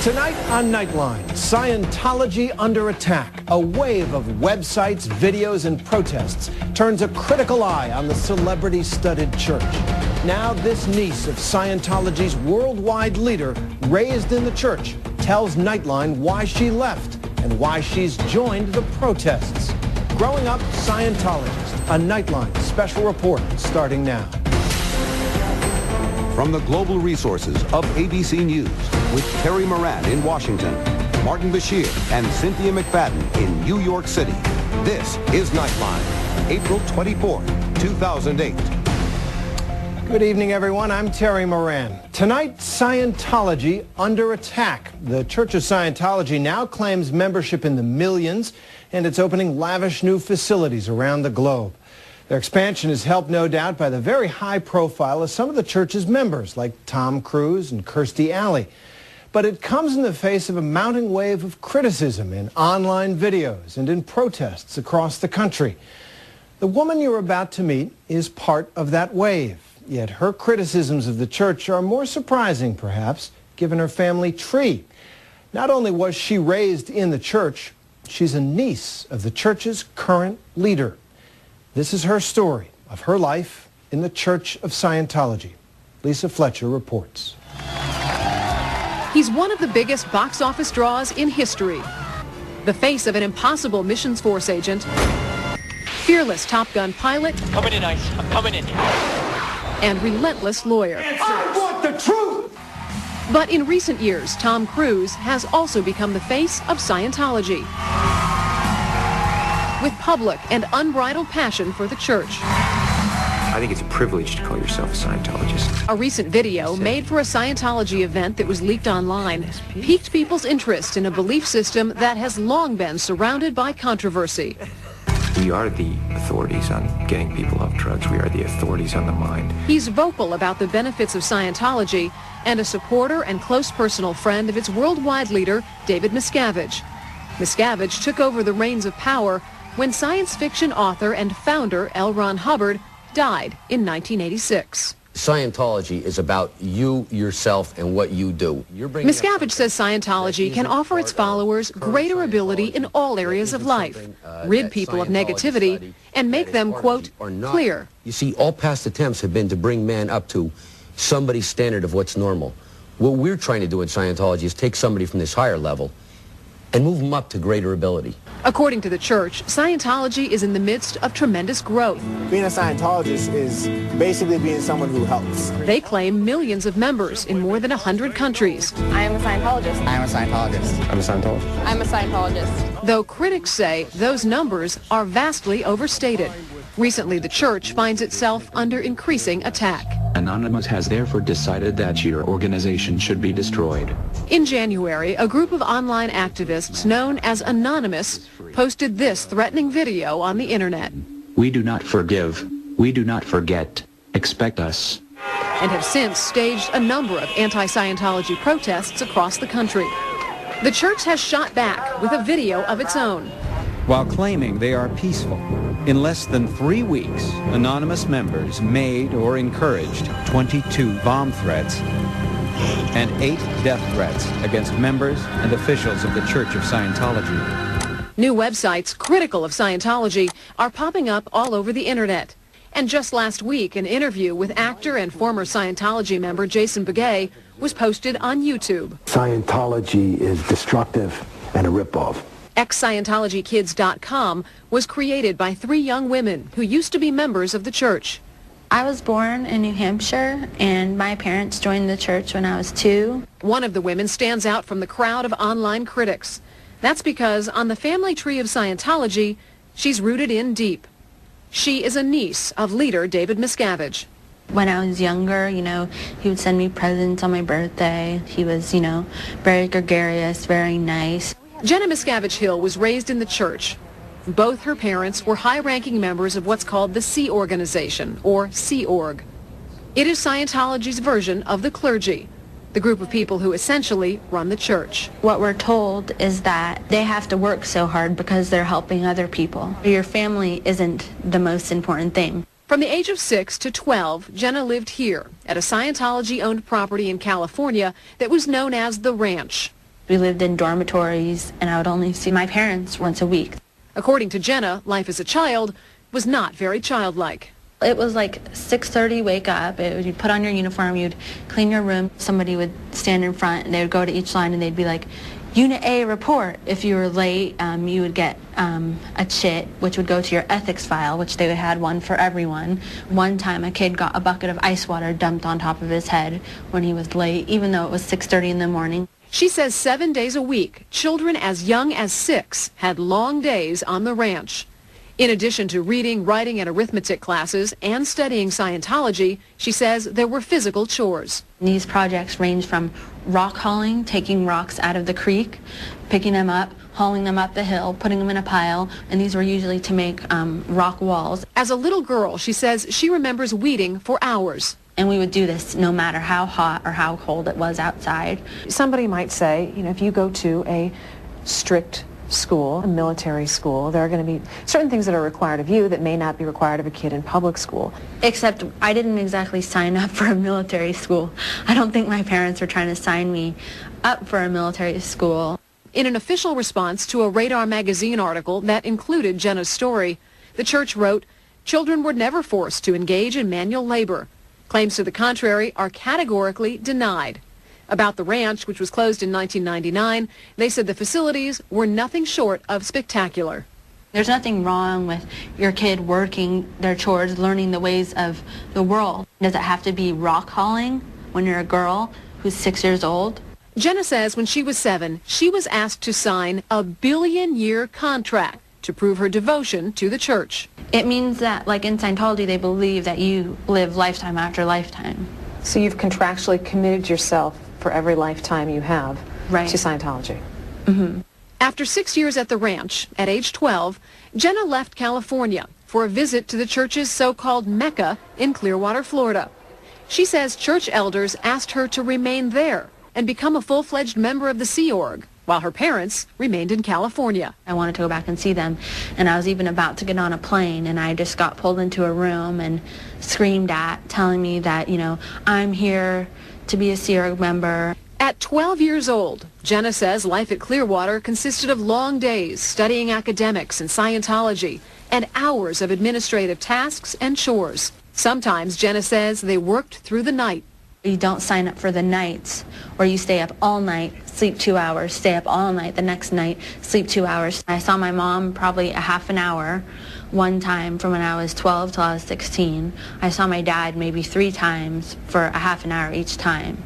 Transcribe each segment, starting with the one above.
Tonight on Nightline, Scientology under attack. A wave of websites, videos, and protests turns a critical eye on the celebrity-studded church. Now this niece of Scientology's worldwide leader, raised in the church, tells Nightline why she left and why she's joined the protests. Growing Up Scientologist, a Nightline special report starting now. From the global resources of ABC News, with Terry Moran in Washington, Martin Bashir and Cynthia McFadden in New York City. This is Nightline, April 24, 2008. Good evening, everyone. I'm Terry Moran. Tonight, Scientology under attack. The Church of Scientology now claims membership in the millions, and it's opening lavish new facilities around the globe. Their expansion is helped, no doubt, by the very high profile of some of the church's members, like Tom Cruise and Kirstie Alley. But it comes in the face of a mounting wave of criticism in online videos and in protests across the country. The woman you're about to meet is part of that wave, yet her criticisms of the church are more surprising, perhaps, given her family tree. Not only was she raised in the church, she's a niece of the church's current leader. This is her story of her life in the Church of Scientology. Lisa Fletcher reports. He's one of the biggest box office draws in history. The face of an impossible missions force agent, fearless Top Gun pilot, coming in, Ice. I'm coming in. and relentless lawyer. I want the truth! But in recent years, Tom Cruise has also become the face of Scientology, with public and unbridled passion for the church. I think it's a privilege to call yourself a Scientologist. A recent video made for a Scientology event that was leaked online piqued people's interest in a belief system that has long been surrounded by controversy. We are the authorities on getting people off drugs. We are the authorities on the mind. He's vocal about the benefits of Scientology and a supporter and close personal friend of its worldwide leader, David Miscavige. Miscavige took over the reins of power when science fiction author and founder L. Ron Hubbard died in 1986. Scientology is about you, yourself, and what you do. Miscavige says Scientology can offer its followers greater ability in all areas of life, rid people of negativity, and make them, quote, clear. You see, all past attempts have been to bring man up to somebody's standard of what's normal. What we're trying to do in Scientology is take somebody from this higher level and move them up to greater ability. According to the church, Scientology is in the midst of tremendous growth. Being a Scientologist is basically being someone who helps. They claim millions of members in more than 100 countries. I am a Scientologist. I am a Scientologist. I'm a Scientologist. I'm a Scientologist. Though critics say those numbers are vastly overstated. Recently, the church finds itself under increasing attack. Anonymous has therefore decided that your organization should be destroyed. In January, a group of online activists known as Anonymous posted this threatening video on the internet. We do not forgive. We do not forget. Expect us. And have since staged a number of anti-Scientology protests across the country. The church has shot back with a video of its own. While claiming they are peaceful, in less than 3 weeks, anonymous members made or encouraged 22 bomb threats and 8 death threats against members and officials of the Church of Scientology. New websites critical of Scientology are popping up all over the internet. And just last week, an interview with actor and former Scientology member Jason Begay was posted on YouTube. Scientology is destructive and a ripoff. Ex-ScientologyKids.com was created by 3 young women who used to be members of the church. I was born in New Hampshire, and my parents joined the church when I was 2. One of the women stands out from the crowd of online critics. That's because on the family tree of Scientology, she's rooted in deep. She is a niece of leader David Miscavige. When I was younger, he would send me presents on my birthday. He was, very gregarious, very nice. Jenna Miscavige Hill was raised in the church. Both her parents were high-ranking members of what's called the Sea Organization, or Sea Org. It is Scientology's version of the clergy, the group of people who essentially run the church. What we're told is that they have to work so hard because they're helping other people. Your family isn't the most important thing. From the age of 6 to 12, Jenna lived here at a Scientology-owned property in California that was known as The Ranch. We lived in dormitories, and I would only see my parents once a week. According to Jenna, life as a child was not very childlike. It was like 6:30, wake up, you'd put on your uniform, you'd clean your room, somebody would stand in front, and they would go to each line, and they'd be like, Unit A, report. If you were late, you would get a chit, which would go to your ethics file, which they had one for everyone. One time, a kid got a bucket of ice water dumped on top of his head when he was late, even though it was 6:30 in the morning. She says 7 days a week, children as young as 6 had long days on the ranch. In addition to reading, writing, and arithmetic classes and studying Scientology, she says there were physical chores. These projects range from rock hauling, taking rocks out of the creek, picking them up, hauling them up the hill, putting them in a pile, and these were usually to make rock walls. As a little girl, she says she remembers weeding for hours. And we would do this no matter how hot or how cold it was outside. Somebody might say, you know, if you go to a strict school, a military school, there are going to be certain things that are required of you that may not be required of a kid in public school. Except I didn't exactly sign up for a military school. I don't think my parents were trying to sign me up for a military school. In an official response to a Radar magazine article that included Jenna's story, the church wrote, "Children were never forced to engage in manual labor. Claims to the contrary are categorically denied." About the ranch, which was closed in 1999, they said the facilities were nothing short of spectacular. There's nothing wrong with your kid working their chores, learning the ways of the world. Does it have to be rock hauling when you're a girl who's 6 years old? Jenna says when she was 7, she was asked to sign a billion-year contract to prove her devotion to the church. It means that, like in Scientology, they believe that you live lifetime after lifetime. So you've contractually committed yourself for every lifetime you have to Scientology. Mm-hmm. After 6 years at the ranch, at age 12, Jenna left California for a visit to the church's so-called Mecca in Clearwater, Florida. She says church elders asked her to remain there and become a full-fledged member of the Sea Org, while her parents remained in California. I wanted to go back and see them, and I was even about to get on a plane, and I just got pulled into a room and screamed at, telling me that, you know, I'm here to be a Sea Org member. At 12 years old, Jenna says life at Clearwater consisted of long days studying academics and Scientology and hours of administrative tasks and chores. Sometimes, Jenna says, they worked through the night. You don't sign up for the nights where you stay up all night, sleep 2 hours, stay up all night, the next night, sleep 2 hours. I saw my mom probably a half an hour one time from when I was 12 till I was 16. I saw my dad maybe 3 times for a half an hour each time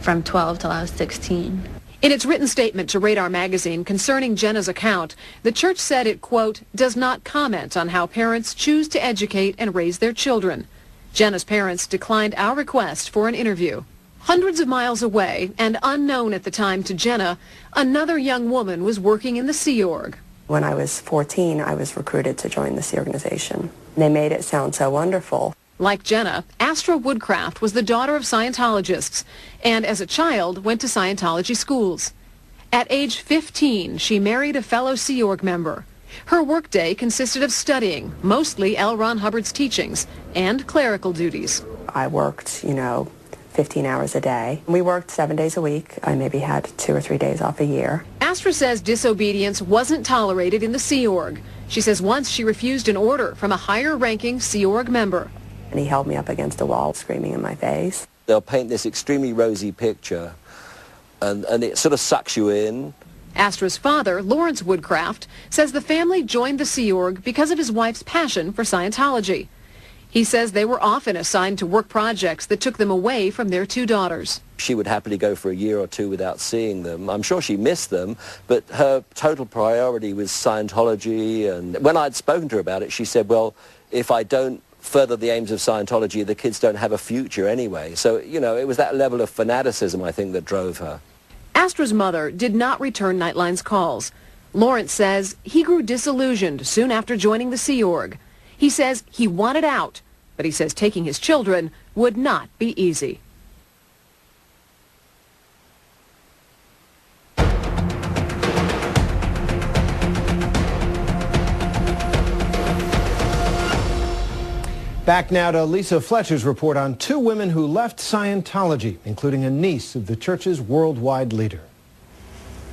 from 12 till I was 16. In its written statement to Radar magazine concerning Jenna's account, the church said it, quote, does not comment on how parents choose to educate and raise their children. Jenna's parents declined our request for an interview. Hundreds of miles away and unknown at the time to Jenna, another young woman was working in the Sea Org. When I was 14, I was recruited to join the Sea Organization. They made it sound so wonderful. Like Jenna, Astra Woodcraft was the daughter of Scientologists, and as a child went to Scientology schools. At age 15, she married a fellow Sea Org member. Her workday consisted of studying, mostly L. Ron Hubbard's teachings, and clerical duties. I worked, 15 hours a day. We worked 7 days a week. I maybe had 2 or 3 days off a year. Astra says disobedience wasn't tolerated in the Sea Org. She says once she refused an order from a higher-ranking Sea Org member. And he held me up against a wall, screaming in my face. They'll paint this extremely rosy picture, and it sort of sucks you in. Astra's father, Lawrence Woodcraft, says the family joined the Sea Org because of his wife's passion for Scientology. He says they were often assigned to work projects that took them away from their 2 daughters. She would happily go for a year or 2 without seeing them. I'm sure she missed them, but her total priority was Scientology. And when I'd spoken to her about it, she said, well, if I don't further the aims of Scientology, the kids don't have a future anyway. So, it was that level of fanaticism, I think, that drove her. Astra's mother did not return Nightline's calls. Lawrence says he grew disillusioned soon after joining the Sea Org. He says he wanted out, but he says taking his children would not be easy. Back now to Lisa Fletcher's report on 2 women who left Scientology, including a niece of the church's worldwide leader.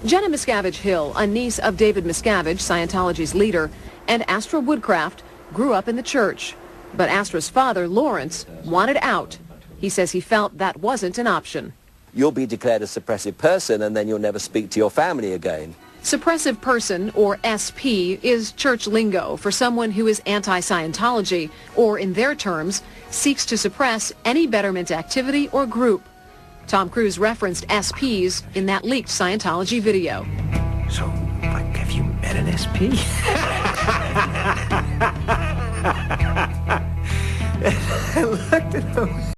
Jenna Miscavige Hill, a niece of David Miscavige, Scientology's leader, and Astra Woodcraft, grew up in the church. But Astra's father, Lawrence, wanted out. He says he felt that wasn't an option. You'll be declared a suppressive person and then you'll never speak to your family again. Suppressive person, or SP, is church lingo for someone who is anti-Scientology, or in their terms, seeks to suppress any betterment activity or group. Tom Cruise referenced SPs in that leaked Scientology video. So, like, have you met an SP? I looked at him.